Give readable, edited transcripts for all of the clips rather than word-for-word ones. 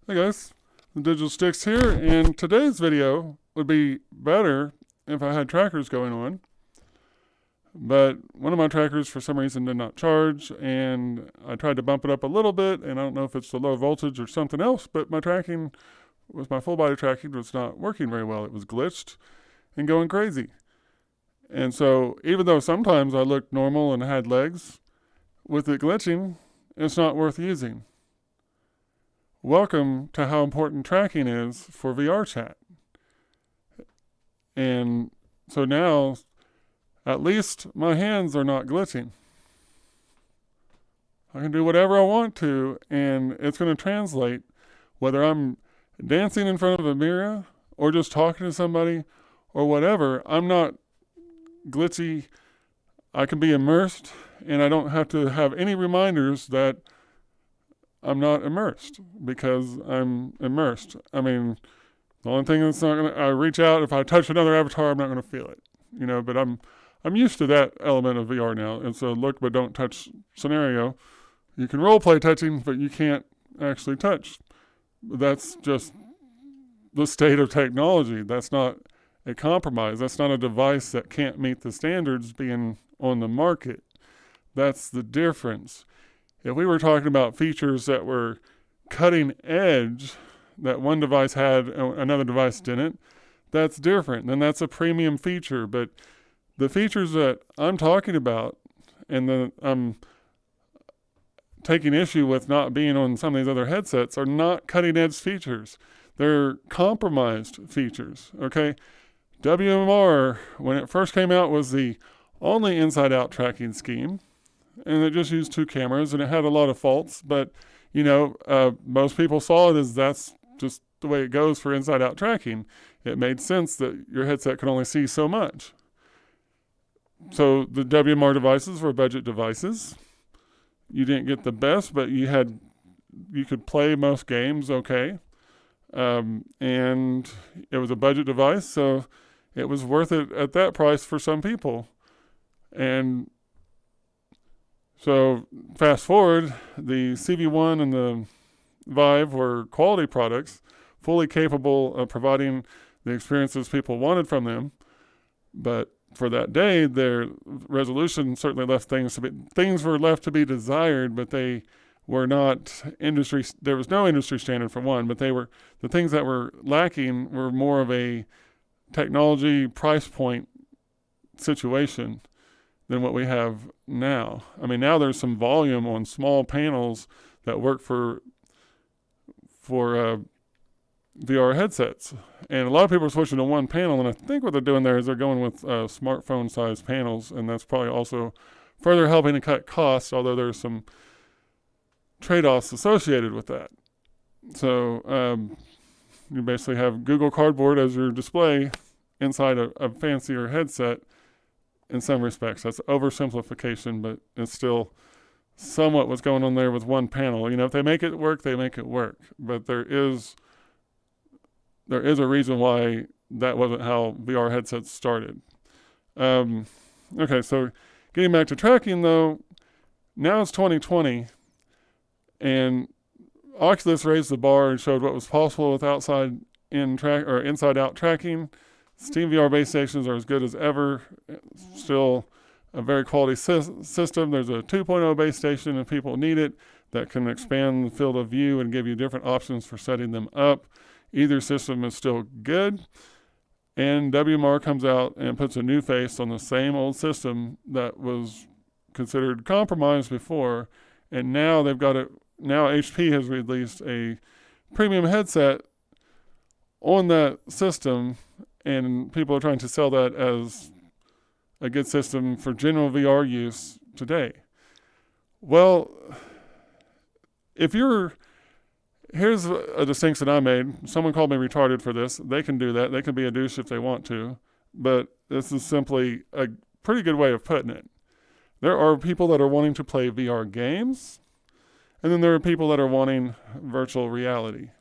Hey guys, the Digital Sticks here, and today's video would be better if I had trackers going on, but one of my trackers for some reason did not charge, and I tried to bump it up a little bit, and I don't know if it's the low voltage or something else, but my tracking, with my full body tracking, was not working very well. It was glitched and going crazy. And so even though sometimes I looked normal and had legs, with it glitching, it's not worth using. Welcome to how important tracking is for VRChat. And so now, at least my hands are not glitching. I can do whatever I want to, and it's going to translate whether I'm dancing in front of a mirror or just talking to somebody or whatever. I'm not glitchy. I can be immersed, and I don't have to have any reminders that I'm not immersed because I'm immersed. I mean, the only thing that's not going to, I reach out, if I touch another avatar, I'm not going to feel it, but I'm used to that element of VR now. And so look but don't touch scenario. You can role play touching, but you can't actually touch. That's just the state of technology. That's not a compromise. That's not a device that can't meet the standards being on the market. That's the difference. If we were talking about features that were cutting edge, that one device had, another device didn't, that's different. Then that's a premium feature. But the features that I'm talking about and that I'm taking issue with not being on some of these other headsets are not cutting edge features. They're compromised features, okay? WMR, when it first came out, was the only inside-out tracking scheme. And it just used two cameras, and it had a lot of faults. But, most people saw it as that's just the way it goes for inside-out tracking. It made sense that your headset could only see so much. So the WMR devices were budget devices. You didn't get the best, but you could play most games okay. And it was a budget device, so it was worth it at that price for some people. And so fast forward, the CV1 and the Vive were quality products, fully capable of providing the experiences people wanted from them. But for that day, their resolution certainly left things were left to be desired, but they were not there was no industry standard for one, but the things that were lacking were more of a technology price point situation than what we have now. I mean, now there's some volume on small panels that work for VR headsets. And a lot of people are switching to one panel, and I think what they're doing there is they're going with smartphone-sized panels, and that's probably also further helping to cut costs, although there's some trade-offs associated with that. So you basically have Google Cardboard as your display inside a fancier headset. In some respects, that's oversimplification, but it's still somewhat what's going on there with one panel. If they make it work, they make it work. But there is a reason why that wasn't how VR headsets started. Okay, so getting back to tracking though, now it's 2020, and Oculus raised the bar and showed what was possible with inside-out tracking. Steam VR base stations are as good as ever. Still a very quality system. There's a 2.0 base station if people need it that can expand the field of view and give you different options for setting them up. Either system is still good. And WMR comes out and puts a new face on the same old system that was considered compromised before. And now now HP has released a premium headset on that system, and people are trying to sell that as a good system for general VR use today. Well, here's a distinction I made. Someone called me retarded for this. They can do that. They can be a douche if they want to. But this is simply a pretty good way of putting it. There are people that are wanting to play VR games, and then there are people that are wanting virtual reality.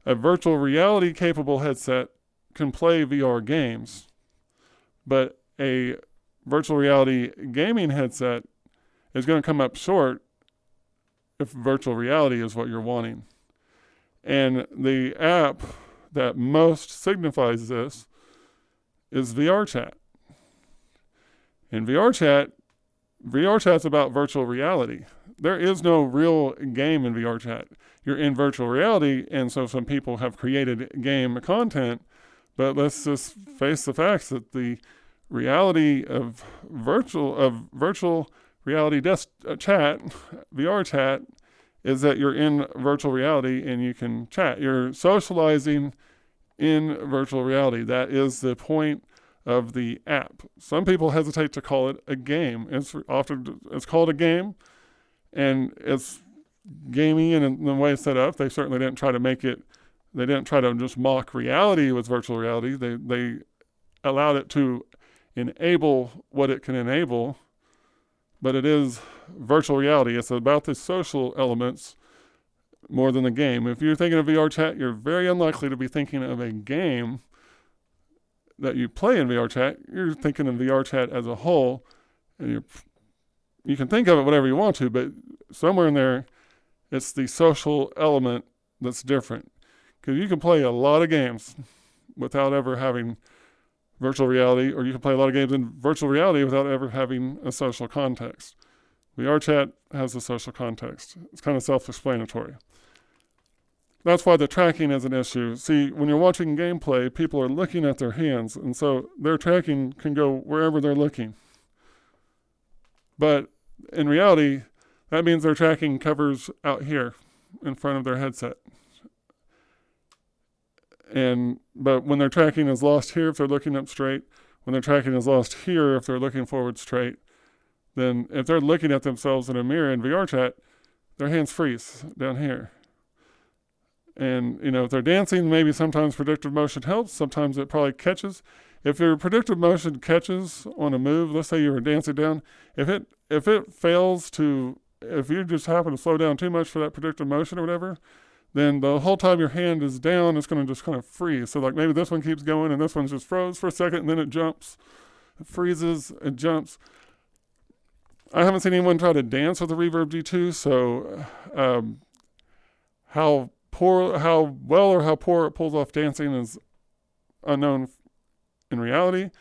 A virtual reality capable headset can play VR games, but a virtual reality gaming headset is going to come up short if virtual reality is what you're wanting. And the app that most signifies this is VRChat. And VRChat's about virtual reality. There is no real game in VRChat. You're in virtual reality, and so some people have created game content, but let's just face the facts that the reality of virtual reality chat, VRChat, is that you're in virtual reality and you can chat. You're socializing in virtual reality. That is the point of the app. Some people hesitate to call it a game. It's called a game, and it's gamey in the way it's set up. They certainly didn't try to make it. They didn't try to just mock reality with virtual reality. They allowed it to enable what it can enable, but it is virtual reality. It's about the social elements more than the game. If you're thinking of VRChat, you're very unlikely to be thinking of a game that you play in VRChat. You're thinking of VRChat as a whole, and you can think of it whatever you want to, but somewhere in there, it's the social element that's different. Because you can play a lot of games without ever having virtual reality, or you can play a lot of games in virtual reality without ever having a social context. VRChat has a social context. It's kind of self-explanatory. That's why the tracking is an issue. See, when you're watching gameplay, people are looking at their hands, and so their tracking can go wherever they're looking. But in reality, that means their tracking covers out here in front of their headset. But when their tracking is lost here, if they're looking up straight, when their tracking is lost here, if they're looking forward straight, then if they're looking at themselves in a mirror in VRChat, their hands freeze down here. And, if they're dancing, maybe sometimes predictive motion helps. Sometimes it probably catches. If your predictive motion catches on a move, let's say you were dancing down, if it fails to, if you just happen to slow down too much for that predictive motion or whatever, then the whole time your hand is down, it's going to just kind of freeze. So like maybe this one keeps going and this one's just froze for a second and then it jumps. It freezes, it jumps. I haven't seen anyone try to dance with the Reverb G2, so how well or how poor it pulls off dancing is unknown in reality.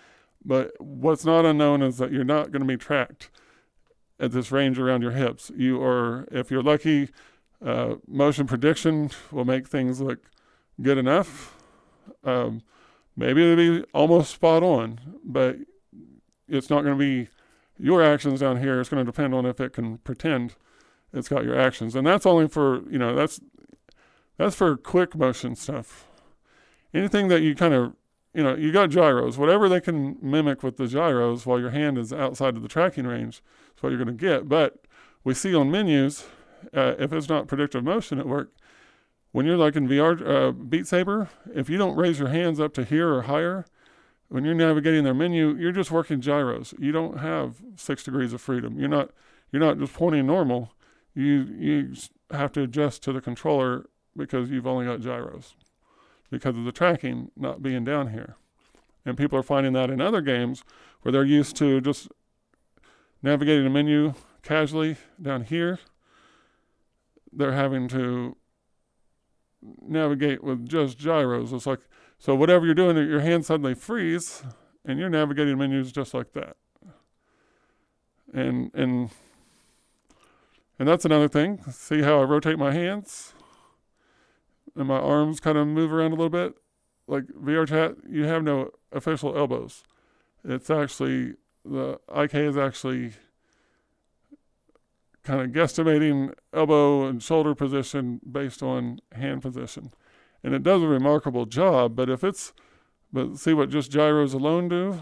But what's not unknown is that you're not going to be tracked at this range around your hips. If you're lucky, motion prediction will make things look good enough. Maybe it'll be almost spot on, but it's not going to be your actions down here. It's going to depend on if it can pretend it's got your actions. And that's only for, that's for quick motion stuff. Anything that you kind of, you got gyros, whatever they can mimic with the gyros while your hand is outside of the tracking range is what you're going to get. But we see on menus, if it's not predictive motion at work, when you're like in VR, Beat Saber, if you don't raise your hands up to here or higher, when you're navigating their menu, you're just working gyros. You don't have 6 degrees of freedom. You're not just pointing normal. You have to adjust to the controller because you've only got gyros because of the tracking not being down here. And people are finding that in other games where they're used to just navigating a menu casually down here. They're having to navigate with just gyros. It's like, so whatever you're doing, your hands suddenly freeze, and you're navigating menus just like that. And that's another thing. See how I rotate my hands? And my arms kind of move around a little bit. Like VRChat, you have no official elbows. It's actually, the IK is actually kind of guesstimating elbow and shoulder position based on hand position. And it does a remarkable job, but see what just gyros alone do?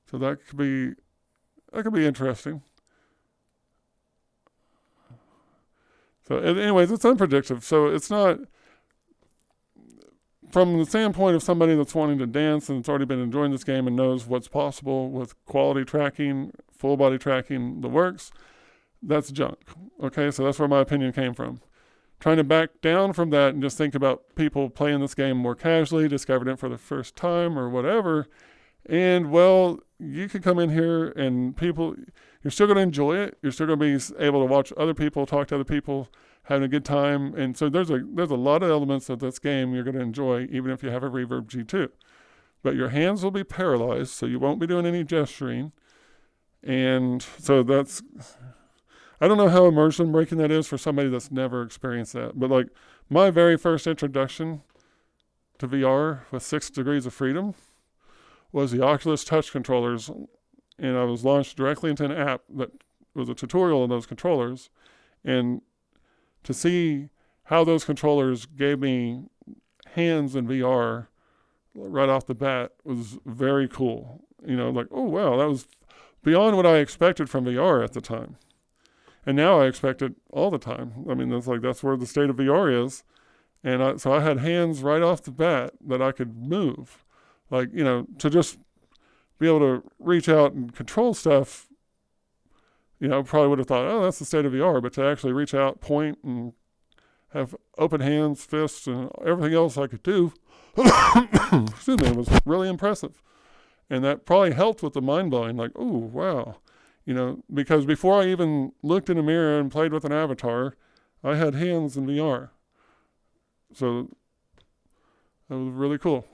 So that could be interesting. So anyways, it's unpredictable. So it's not, from the standpoint of somebody that's wanting to dance and that's already been enjoying this game and knows what's possible with quality tracking, full body tracking, the works, that's junk. Okay, so that's where my opinion came from. Trying to back down from that and just think about people playing this game more casually, discovering it for the first time or whatever. And, well, you could come in here and you're still going to enjoy it. You're still going to be able to watch other people, talk to other people, having a good time. And so there's a lot of elements of this game you're going to enjoy, even if you have a Reverb G2. But your hands will be paralyzed, so you won't be doing any gesturing. And so I don't know how immersion breaking that is for somebody that's never experienced that. But like my very first introduction to VR with 6 Degrees of Freedom was the Oculus Touch controllers. And I was launched directly into an app that was a tutorial on those controllers. And to see how those controllers gave me hands in VR right off the bat was very cool. Like, oh, wow, that was beyond what I expected from VR at the time. And now I expect it all the time. I mean, that's where the state of VR is. And so I had hands right off the bat that I could move. Like, to just be able to reach out and control stuff, probably would have thought, oh, that's the state of VR. But to actually reach out, point, and have open hands, fists, and everything else I could do, excuse me, was really impressive. And that probably helped with the mind-blowing, like, oh, wow. Because before I even looked in a mirror and played with an avatar, I had hands in VR. So that was really cool.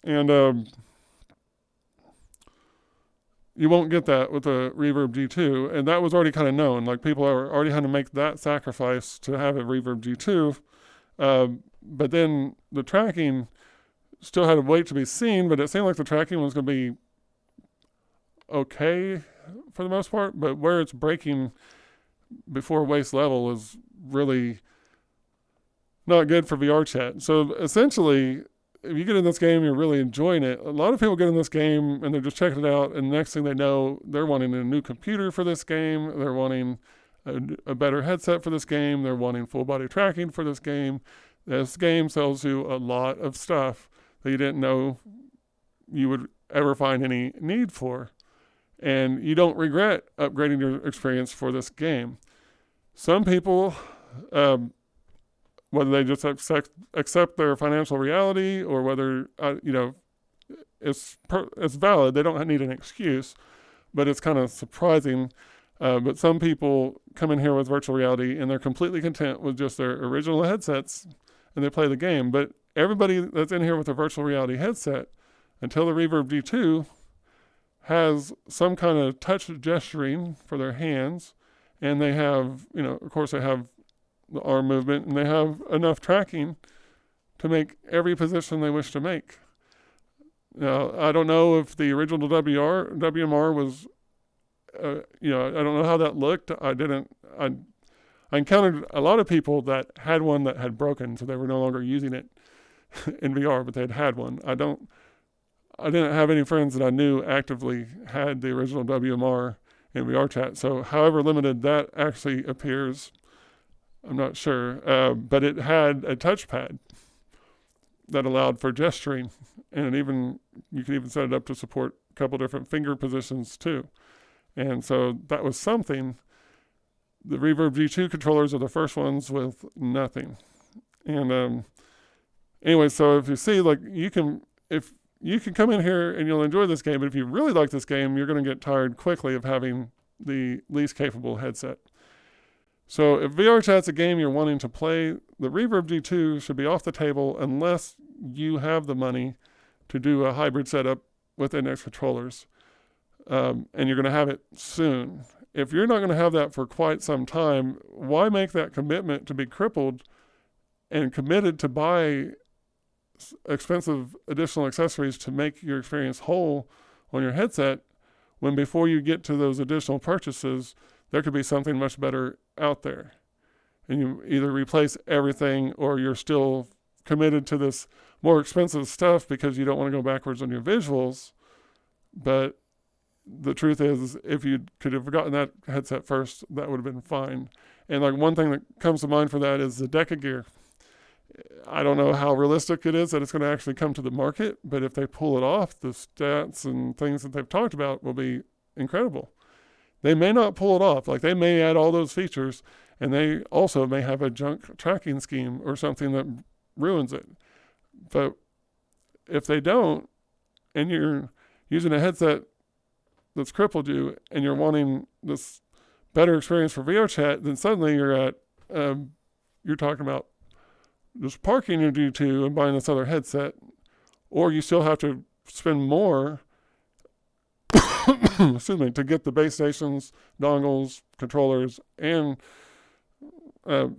And you won't get that with the Reverb G2, and that was already kind of known. Like, people are already had to make that sacrifice to have a Reverb G2. But then the tracking still had to wait to be seen, but it seemed like the tracking was going to be okay for the most part, but where it's breaking before waist level is really not good for VRChat. So essentially, if you get in this game, you're really enjoying it. A lot of people get in this game and they're just checking it out, and next thing they know, they're wanting a new computer for this game. They're wanting a better headset for this game. They're wanting full body tracking for this game. This game sells you a lot of stuff that you didn't know you would ever find any need for. And you don't regret upgrading your experience for this game. Some people, whether they just accept their financial reality or whether, it's valid, they don't need an excuse, but it's kind of surprising. But some people come in here with virtual reality and they're completely content with just their original headsets and they play the game. But everybody that's in here with a virtual reality headset, until the Reverb G2, has some kind of touch gesturing for their hands, and they have, of course they have the arm movement, and they have enough tracking to make every position they wish to make. Now, I don't know if the original WMR was, I don't know how that looked. I encountered a lot of people that had one that had broken, so they were no longer using it in VR, but they'd had one. I didn't have any friends that I knew actively had the original WMR in VRChat. So however limited that actually appears, I'm not sure. But it had a touchpad that allowed for gesturing. And you could even set it up to support a couple different finger positions too. And so that was something. The Reverb G2 controllers are the first ones with nothing. And anyway, so if you see, like, you can come in here and you'll enjoy this game, but if you really like this game, you're going to get tired quickly of having the least capable headset. So if VRChat's a game you're wanting to play, the Reverb G2 should be off the table unless you have the money to do a hybrid setup with index controllers. And you're going to have it soon. If you're not going to have that for quite some time, why make that commitment to be crippled and committed to buy expensive additional accessories to make your experience whole on your headset, when before you get to those additional purchases, there could be something much better out there. And you either replace everything or you're still committed to this more expensive stuff because you don't want to go backwards on your visuals. But the truth is, if you could have gotten that headset first, that would have been fine. And like one thing that comes to mind for that is the Deca gear. I don't know how realistic it is that it's going to actually come to the market, but if they pull it off, the stats and things that they've talked about will be incredible. They may not pull it off. Like, they may add all those features, and they also may have a junk tracking scheme or something that ruins it. But if they don't, and you're using a headset that's crippled you, and you're wanting this better experience for VRChat, then suddenly you're at you're talking about just parking your G2 and buying this other headset, or you still have to spend more excuse me, to get the base stations, dongles, controllers, and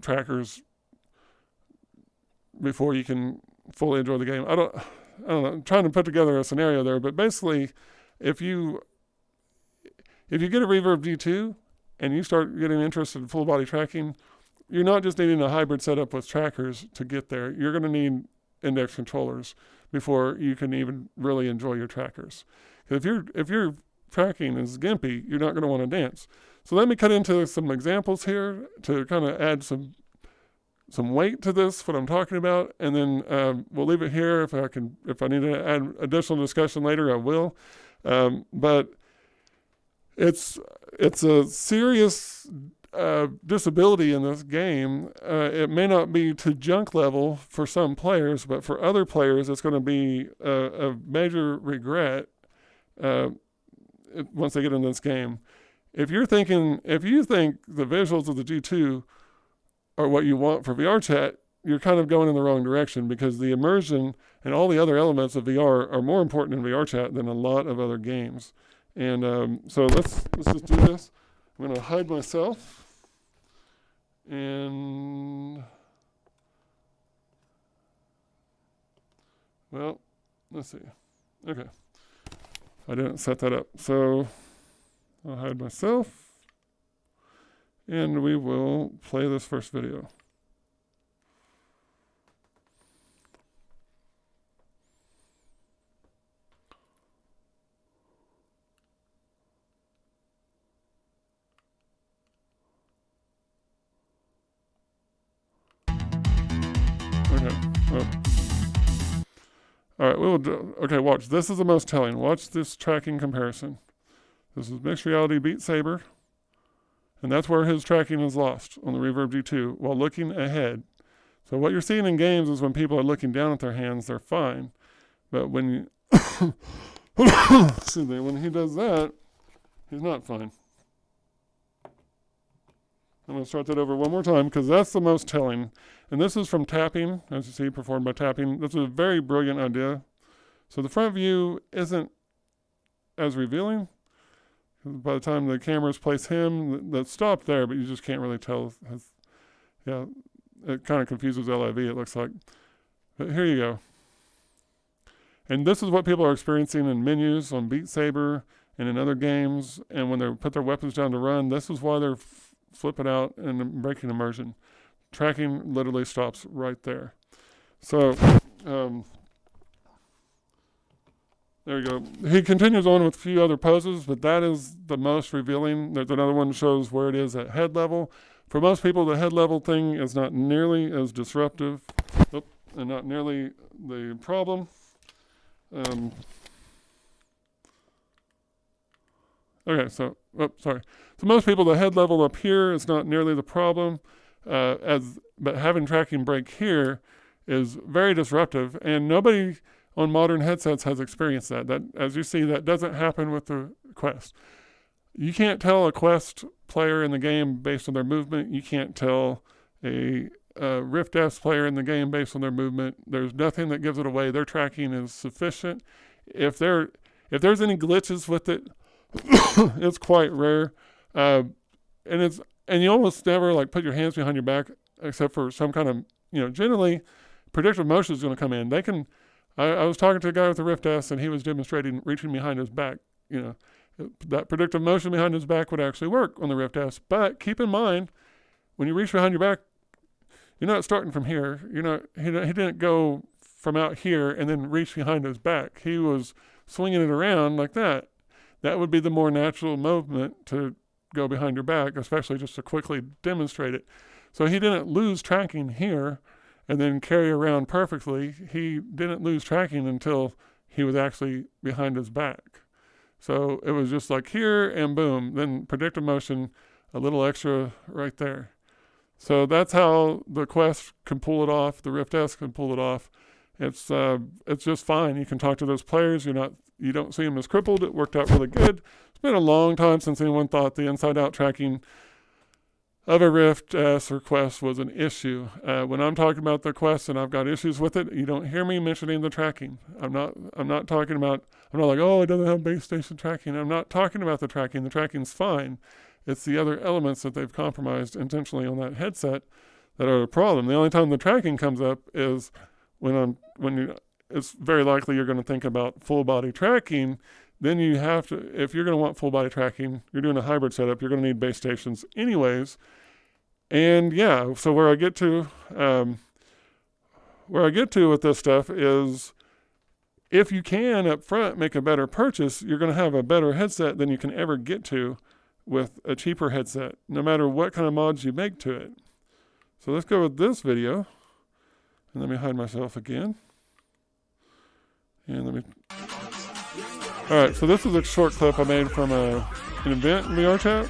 trackers before you can fully enjoy the game. I don't know. I'm trying to put together a scenario there, but basically, if you get a Reverb G2 and you start getting interested in full body tracking, you're not just needing a hybrid setup with trackers to get there. You're going to need index controllers before you can even really enjoy your trackers. If your tracking is gimpy, you're not going to want to dance. So let me cut into some examples here to kind of add some weight to this, what I'm talking about, and then we'll leave it here. If I need to add additional discussion later, I will. But it's a serious disability in this game. It may not be to junk level for some players, but for other players, it's going to be a major regret once they get in this game. If you think the visuals of the G2 are what you want for VRChat, you're kind of going in the wrong direction, because the immersion and all the other elements of VR are more important in VRChat than a lot of other games. And so let's just do this. I'm going to hide myself, and well, let's see. Okay, I didn't set that up, so I'll hide myself, and we will play this first video. All right, we will do, okay, watch. This is the most telling. Watch this tracking comparison. This is mixed reality Beat Saber, and that's where his tracking is lost on the Reverb G2 while looking ahead. So what you're seeing in games is when people are looking down at their hands, they're fine. But when you, excuse me, when he does that, he's not fine. I'm going to start that over one more time because that's the most telling. And this is from tapping, as you see, performed by tapping. This is a very brilliant idea. So the front view isn't as revealing. By the time the cameras place him, that's stopped there, but you just can't really tell. Yeah, it kind of confuses LIV, it looks like. But here you go. And this is what people are experiencing in menus on Beat Saber and in other games. And when they put their weapons down to run, this is why they're flipping out and breaking immersion. Tracking literally stops right there. So, there you go. He continues on with a few other poses, but that is the most revealing. There's another one that shows where it is at head level. For most people, the head level thing is not nearly as disruptive, and not nearly the problem. Okay, so, sorry. So most people, the head level up here is not nearly the problem, but having tracking break here is very disruptive, and nobody on modern headsets has experienced that. That, as you see, that doesn't happen with the Quest. You can't tell a Quest player in the game based on their movement. You can't tell a Rift S player in the game based on their movement. There's nothing that gives it away. Their tracking is sufficient. If there's any glitches with it, it's quite rare. And you almost never like put your hands behind your back except for some kind of, generally predictive motion is going to come in. I was talking to a guy with a Rift S and he was demonstrating reaching behind his back. That predictive motion behind his back would actually work on the Rift S. But keep in mind, when you reach behind your back, you're not starting from here. He didn't go from out here and then reach behind his back. He was swinging it around like that. That would be the more natural movement to go behind your back, especially just to quickly demonstrate it. So he didn't lose tracking here and then carry around perfectly. He didn't lose tracking until he was actually behind his back. So it was just like here and boom, then predictive motion, a little extra right there. So that's how the Quest can pull it off. The Rift S can pull it off. It's just fine. You can talk to those players. You don't see them as crippled. It worked out really good. It's been a long time since anyone thought the inside-out tracking of a Rift S or Quest was an issue. When I'm talking about the Quest and I've got issues with it, you don't hear me mentioning the tracking. I'm not talking about, I'm not like, oh, it doesn't have base station tracking. I'm not talking about the tracking. The tracking's fine. It's the other elements that they've compromised intentionally on that headset that are the problem. The only time the tracking comes up is it's very likely you're going to think about full body tracking. Then you have to, if you're going to want full body tracking, you're doing a hybrid setup, you're going to need base stations anyways. And yeah, so where I get to with this stuff is, if you can up front make a better purchase, you're going to have a better headset than you can ever get to with a cheaper headset, no matter what kind of mods you make to it. So let's go with this video. And let me hide myself again. And Alright, so this is a short clip I made from an event in VRChat.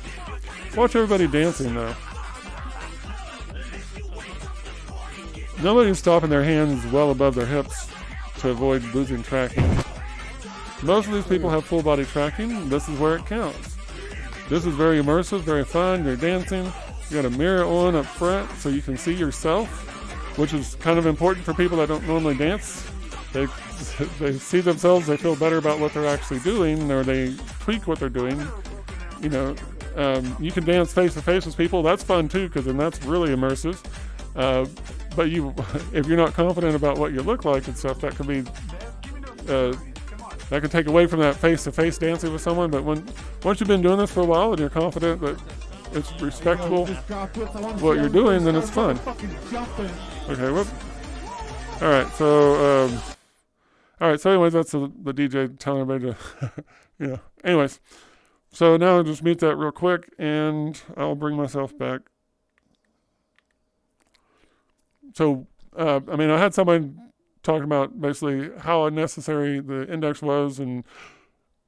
Watch everybody dancing though. Nobody's stopping their hands well above their hips to avoid losing tracking. Most of these people have full body tracking. This is where it counts. This is very immersive, very fun. You're dancing. You got a mirror on up front so you can see yourself, which is kind of important for people that don't normally dance. They see themselves, they feel better about what they're actually doing, or they tweak what they're doing. You know, you can dance face to face with people. That's fun too, because then that's really immersive. But if you're not confident about what you look like and stuff, that can be that can take away from that face-to-face dancing with someone. But once you've been doing this for a while and you're confident that it's respectable what you're doing, then it's fun. Okay, whoop. All right, so anyways, that's the DJ telling everybody to, Anyways, so now I'll just mute that real quick, and I'll bring myself back. So, I had someone talking about basically how unnecessary the index was, and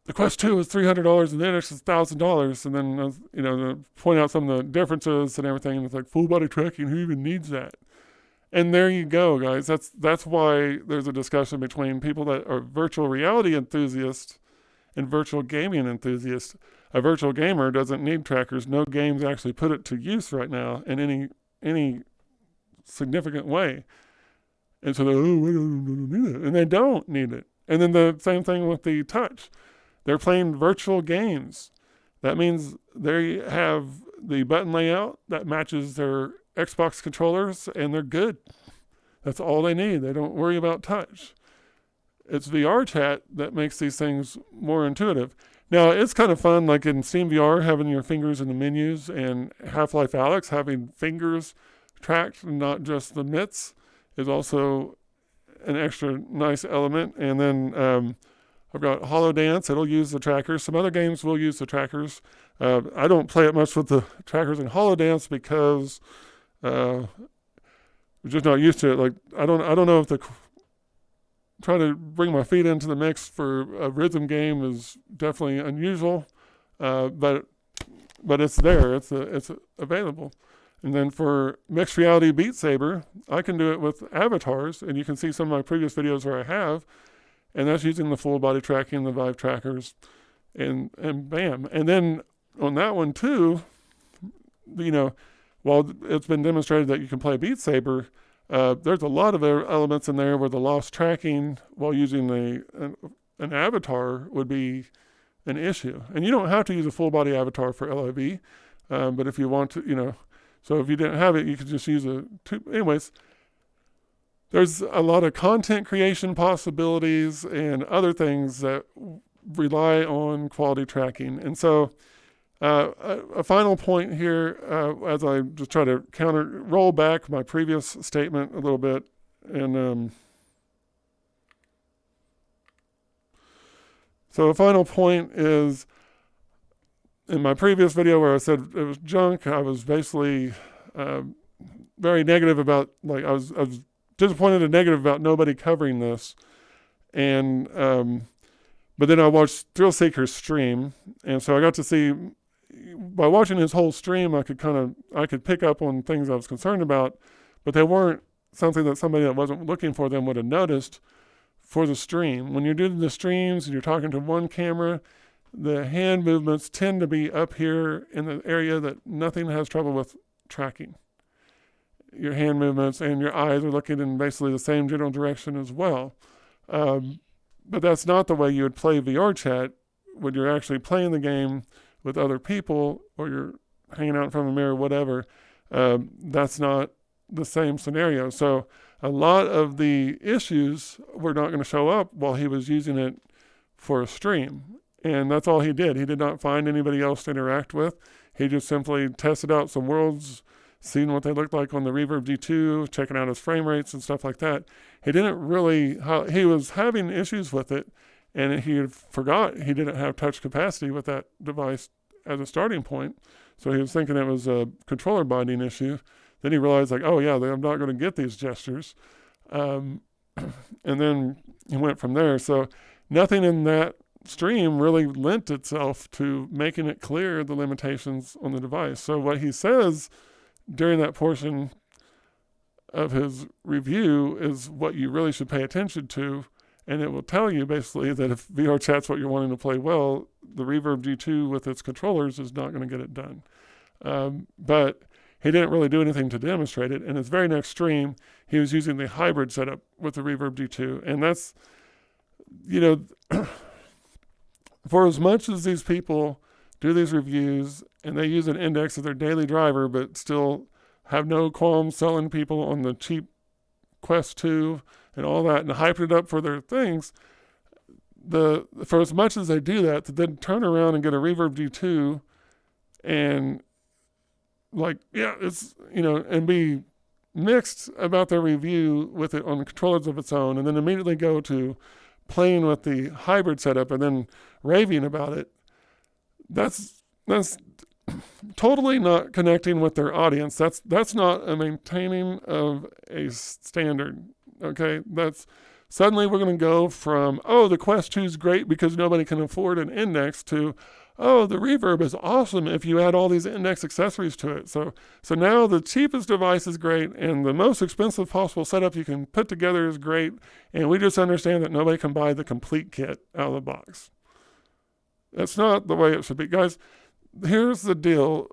the Quest 2 is $300 and the index is $1,000, and then, to point out some of the differences and everything, and it's like, full body tracking, who even needs that? And there you go, guys. That's why there's a discussion between people that are virtual reality enthusiasts and virtual gaming enthusiasts. A virtual gamer doesn't need trackers. No games actually put it to use right now in any significant way. And so we don't need it. And they don't need it. And then the same thing with the touch. They're playing virtual games. That means they have the button layout that matches their Xbox controllers, and they're good. That's all they need. They don't worry about touch. It's VRChat that makes these things more intuitive. Now, it's kind of fun, like in Steam VR, having your fingers in the menus, and Half-Life Alyx having fingers tracked and not just the mitts is also an extra nice element. And then I've got HoloDance. It'll use the trackers. Some other games will use the trackers. I don't play it much with the trackers in HoloDance because I'm just not used to it. Like I don't know if trying to bring my feet into the mix for a rhythm game is definitely unusual, but it's there. It's available. And then for mixed reality Beat Saber, I can do it with avatars, and you can see some of my previous videos where I have, and that's using the full body tracking, the Vive trackers, and bam. And then on that one too, while it's been demonstrated that you can play Beat Saber, there's a lot of elements in there where the lost tracking while using an avatar would be an issue. And you don't have to use a full body avatar for LIV, but if you want to, so if you didn't have it, you could just use anyways, there's a lot of content creation possibilities and other things that rely on quality tracking. And so a final point here, as I just try to roll back my previous statement a little bit. And so a final point is, in my previous video where I said it was junk, I was basically very negative about, I was disappointed and negative about nobody covering this. And but then I watched Thrill Seeker's stream, and so I got to see, by watching his whole stream, I could pick up on things I was concerned about, but they weren't something that somebody that wasn't looking for them would have noticed for the stream. When you're doing the streams and you're talking to one camera, the hand movements tend to be up here in the area that nothing has trouble with tracking. Your hand movements and your eyes are looking in basically the same general direction as well. But that's not the way you would play VRChat when you're actually playing the game with other people or you're hanging out in front of a mirror, whatever. That's not the same scenario. So a lot of the issues were not going to show up while he was using it for a stream. And that's all he did. He did not find anybody else to interact with. He just simply tested out some worlds, seeing what they looked like on the Reverb G2, checking out his frame rates and stuff like that. He didn't really, he was having issues with it, and he forgot he didn't have touch capacity with that device as a starting point. So he was thinking it was a controller binding issue. Then he realized, like, oh yeah, I'm not going to get these gestures. And then he went from there. So nothing in that stream really lent itself to making it clear the limitations on the device. So what he says during that portion of his review is what you really should pay attention to, and it will tell you basically that if VRChat's what you're wanting to play well, the Reverb G2 with its controllers is not going to get it done. But he didn't really do anything to demonstrate it. In his very next stream, he was using the hybrid setup with the Reverb G2, and that's, for as much as these people do these reviews and they use an index as their daily driver, but still have no qualms selling people on the cheap Quest 2 and all that and hyping it up for their things, for as much as they do that, to then turn around and get a Reverb G2 and and be mixed about their review with it on controllers of its own, and then immediately go to playing with the hybrid setup and then raving about it. That's totally not connecting with their audience. That's not a maintaining of a standard. Okay, that's suddenly we're going to go from, oh, the Quest 2 is great because nobody can afford an index, to, oh, the Reverb is awesome if you add all these index accessories to it. So now the cheapest device is great and the most expensive possible setup you can put together is great, and we just understand that nobody can buy the complete kit out of the box. That's not the way it should be. Guys, here's the deal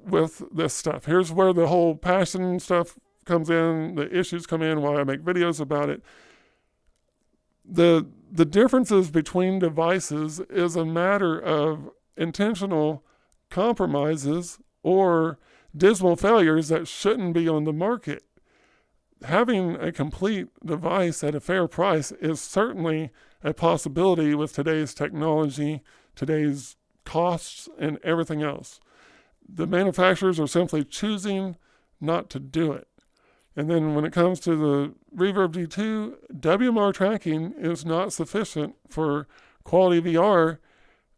with this stuff. Here's where the whole passion stuff comes in, the issues come in, why I make videos about it. The differences between devices is a matter of intentional compromises or dismal failures that shouldn't be on the market. Having a complete device at a fair price is certainly a possibility with today's technology, today's costs, and everything else. The manufacturers are simply choosing not to do it. And then when it comes to the Reverb G2, WMR tracking is not sufficient for quality VR,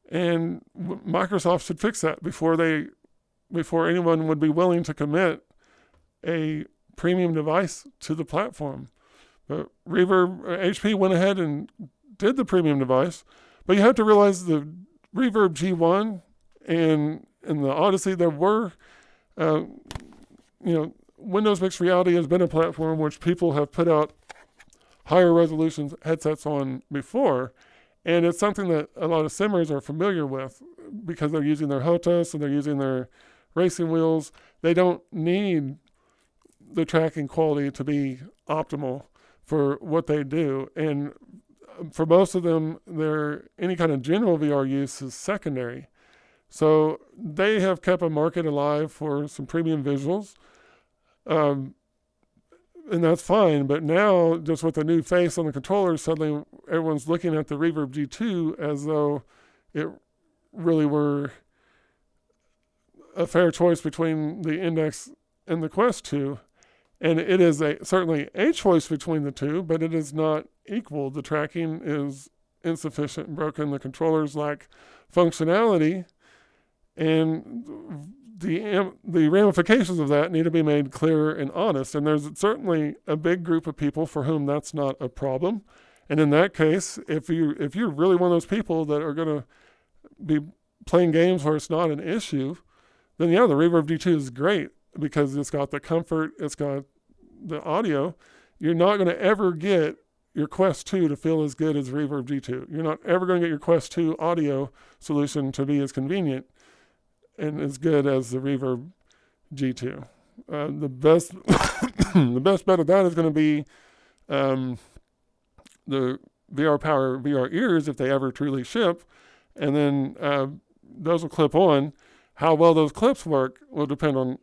and Microsoft should fix that before anyone would be willing to commit a premium device to the platform. But HP went ahead and did the premium device, but you have to realize the Reverb G1 and in the Odyssey, there were, Windows Mixed Reality has been a platform which people have put out higher resolution headsets on before, and it's something that a lot of simmers are familiar with because they're using their HOTAS and they're using their racing wheels. They don't need the tracking quality to be optimal for what they do, and for most of them, any kind of general VR use is secondary. So they have kept a market alive for some premium visuals, and that's fine. But now, just with a new face on the controller, suddenly everyone's looking at the Reverb G2 as though it really were a fair choice between the Index and the Quest 2. And it is certainly a choice between the two, but it is not equal. The tracking is insufficient and broken. The controllers lack functionality, and the ramifications of that need to be made clear and honest. And there's certainly a big group of people for whom that's not a problem. And in that case, if you're really one of those people that are going to be playing games where it's not an issue, then yeah, the Reverb G2 is great because it's got the comfort, it's got the audio. You're not going to ever get your Quest 2 to feel as good as Reverb G2. You're not ever going to get your Quest 2 audio solution to be as convenient and as good as the Reverb G2. The best the best bet of that is going to be the VR Power VR ears if they ever truly ship, and then those will clip on. How well those clips work will depend on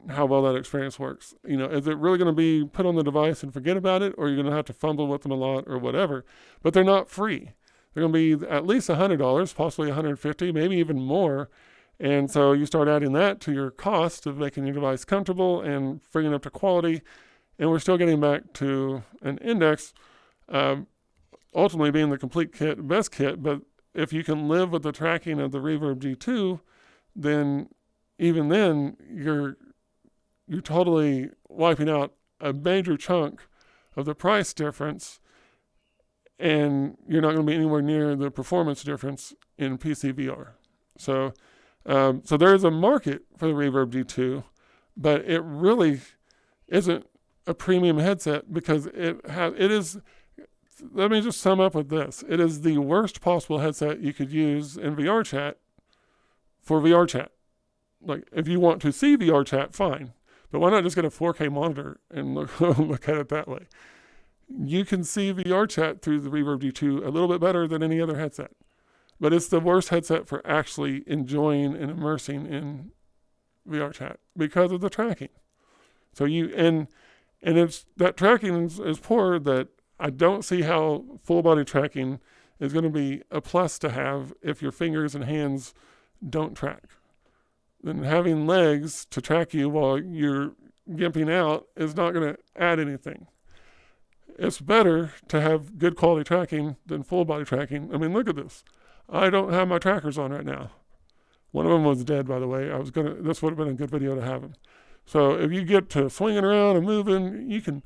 how well that experience works. Is it really going to be put on the device and forget about it, or you're going to have to fumble with them a lot or whatever? But they're not free. They're going to be at least $100, possibly $150, maybe even more. And so you start adding that to your cost of making your device comfortable and bringing it up to quality. And we're still getting back to an index, ultimately being the complete kit, best kit. But if you can live with the tracking of the Reverb G2, then even then you're totally wiping out a major chunk of the price difference, and you're not going to be anywhere near the performance difference in PC VR. So there's a market for the Reverb G2, but it really isn't a premium headset because it is. Let me just sum up with this: it is the worst possible headset you could use in VRChat for VRChat. Like, if you want to see VRChat, fine. But why not just get a 4K monitor and look at it that way? You can see VRChat through the Reverb G2 a little bit better than any other headset. But it's the worst headset for actually enjoying and immersing in VRChat because of the tracking. So and it's that tracking is poor that I don't see how full body tracking is going to be a plus to have if your fingers and hands don't track. Then having legs to track you while you're gimping out is not going to add anything. It's better to have good quality tracking than full body tracking. I mean, look at this. I don't have my trackers on right now. One of them was dead, by the way. This would have been a good video to have them. So if you get to swinging around and moving, you can,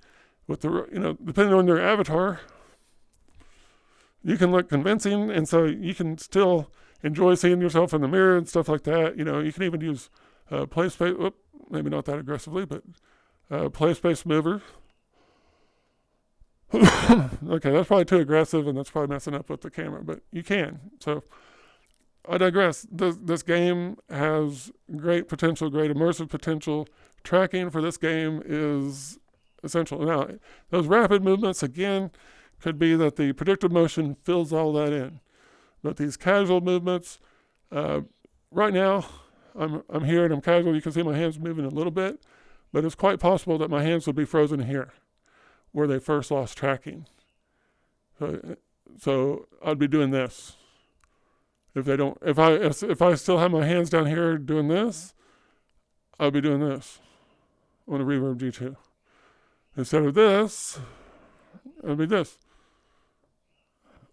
depending on your avatar, you can look convincing, and so you can still enjoy seeing yourself in the mirror and stuff like that. You can even use play space, maybe not that aggressively, but play space mover. Okay, that's probably too aggressive, and that's probably messing up with the camera, but you can. So I digress. This game has great potential, great immersive potential. Tracking for this game is essential. Now, those rapid movements, again, could be that the predictive motion fills all that in. But these casual movements, right now, I'm here and I'm casual. You can see my hands moving a little bit, but it's quite possible that my hands would be frozen here, where they first lost tracking. So I'd be doing this. If I still have my hands down here doing this, I'll be doing this on a Reverb G2. Instead of this, it'll be this.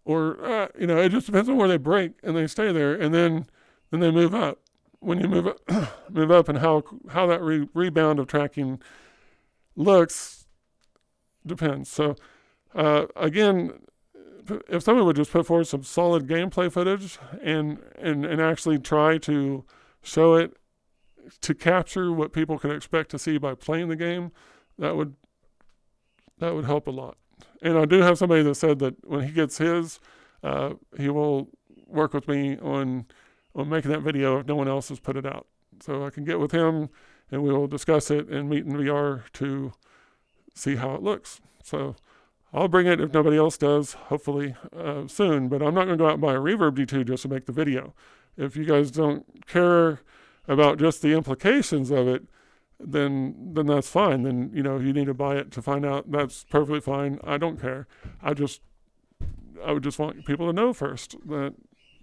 Or, it just depends on where they break and they stay there, and then they move up. When you move up and how that rebound of tracking looks depends. So, again, if someone would just put forward some solid gameplay footage and actually try to show it to capture what people can expect to see by playing the game, that would help a lot. And I do have somebody that said that when he gets his, he will work with me on making that video if no one else has put it out. So I can get with him and we will discuss it and meet in VR to see how it looks. So I'll bring it if nobody else does, hopefully soon. But I'm not going to go out and buy a Reverb G2 just to make the video. If you guys don't care about just the implications of it, then that's fine. Then, you need to buy it to find out. That's perfectly fine. I don't care. I would just want people to know first that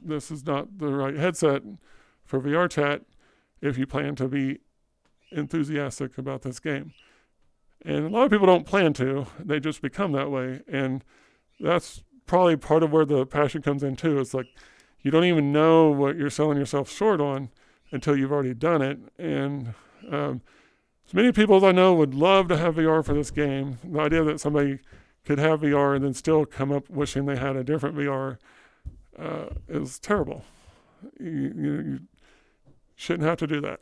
this is not the right headset for VRChat if you plan to be enthusiastic about this game. And a lot of people don't plan to. They just become that way. And that's probably part of where the passion comes in too. It's like you don't even know what you're selling yourself short on until you've already done it. And as many people as I know would love to have VR for this game. The idea that somebody could have VR and then still come up wishing they had a different VR is terrible. You shouldn't have to do that.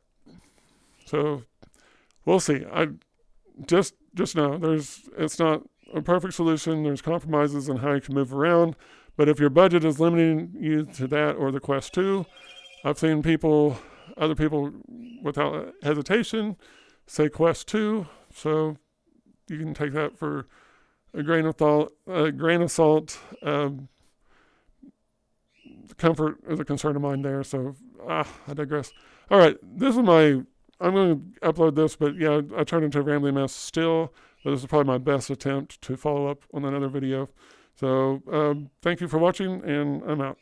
So we'll see. I just know it's not a perfect solution. There's compromises on how you can move around. But if your budget is limiting you to that or the Quest 2, I've seen other people without hesitation say Quest 2. So you can take that for a grain of thought, a grain of salt. Comfort is a concern of mine there. So I digress. All right, this is my. I'm going to upload this, but yeah, I turned into a rambling mess still. But this is probably my best attempt to follow up on another video. So thank you for watching, and I'm out.